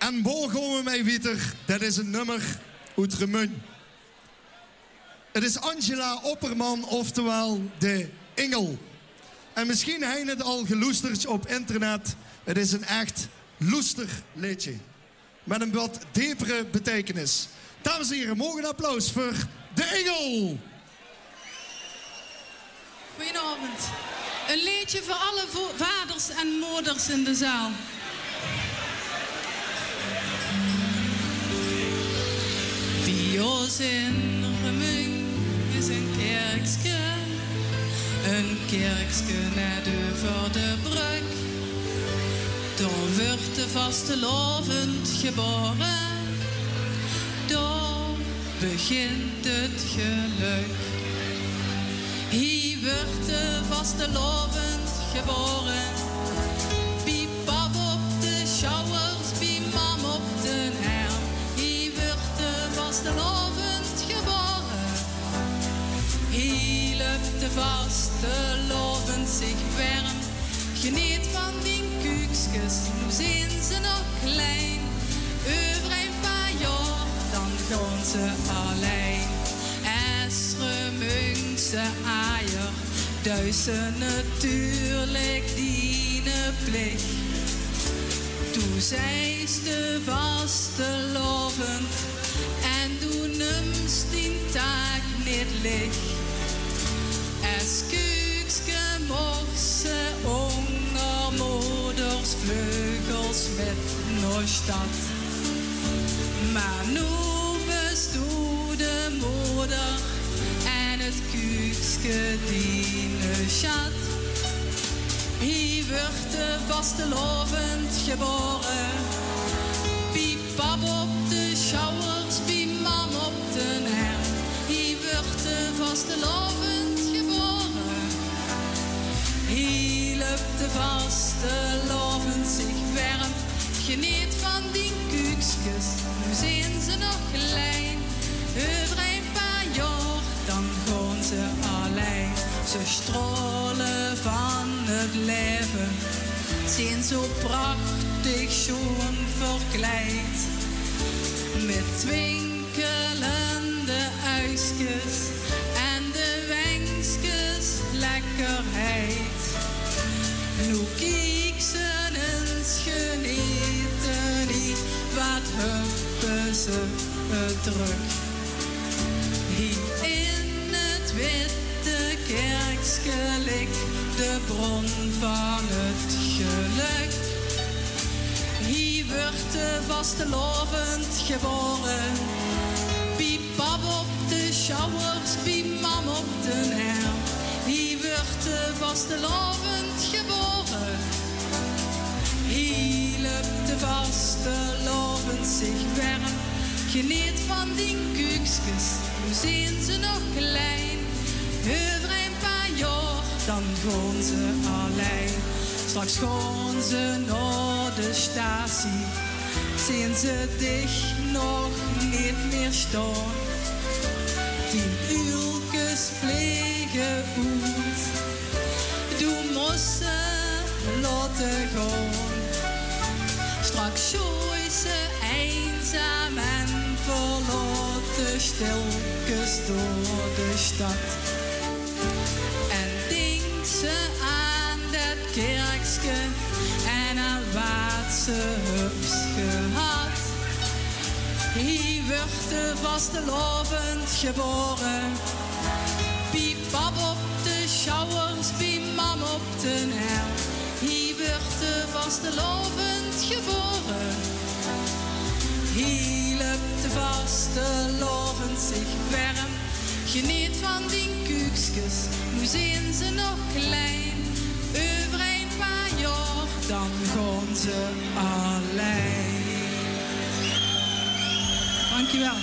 En waar gaan we mee, Wieter? Dat is een nummer uit Remun. Het is Angela Opperman, oftewel de Engel. En misschien heb je het al geloesterd op internet. Het is een echt loester liedje. Met een wat diepere betekenis. Dames en heren, mogen een applaus voor de Engel. Goedenavond. Een liedje voor alle vaders en moeders in de zaal. Bij ons in Remun is een kerkske. Een kerkske net over de brug. Daar wordt de vastelovend geboren. Daar begint het geluk. Hier wordt de vastelovend geboren. Bij pap op de schouwers, bij mam op de herm. Hier wordt de vastelovend geboren. Hier loopt de vastelovend zich warm. Geniet van die kuksjes, nu zijn ze nog klein. Over een paar jaar, dan gaan ze alleen. Es Remungse eier, duizen natuurlijk diene plicht. Toen zijst de vastelovend en toen numst die taak niet licht. Es kukske mocht ze onder moeders vleugels met naar stad. Maar nu bestoed de moeder en het kukske diene schat. Hier wordt de vastelovend geboren. Bij pap op de schouwers, bij mam op de herm. Hier wordt de vastelovend geboren. Hier loopt de vastelovend zich warm. Geniet van die kuksjes, nu zijn ze nog klein. Over een paar jaar, dan gaan ze alleen. Ze stralen van het leven, zijn zo prachtig schoon verkleed. Met twinkelende uisjes en de wengskes lekkerheid. Nu kiek ze eens genieten niet, wat hebben ze druk. Hier in het witte kerkske ligt de bron van het geluk. Hier wordt de vastelovend geboren. Bij pap op de schouwers, bij mam op de herm. Hier wordt de vastelovend geboren. Hier loopt de vastelovend zich warm. Geniet van die kuksjes, nu zijn ze nog klein. Over een paar jaar, dan gaan ze alleen. Straks gaan ze naar de statie, zien ze dicht nog niet meer staan. 10 uurtjes vliegen uit, du moest ze laten gaan. Straks schooi ze eenzaam en verlaten stilkes door de stad. En denk ze aan dat kerkske en aan wat ze hups gehad. Hier wordt de vastelovend geboren. Bij pap op de schouwers, bij mam op de herm. Hier wordt de vastelovend geboren. Hier loopt de vastelovend zich warm. Geniet van die kuksjes, nu zijn ze nog klein. Over een paar jaar, dan gaan ze alleen. Dankjewel.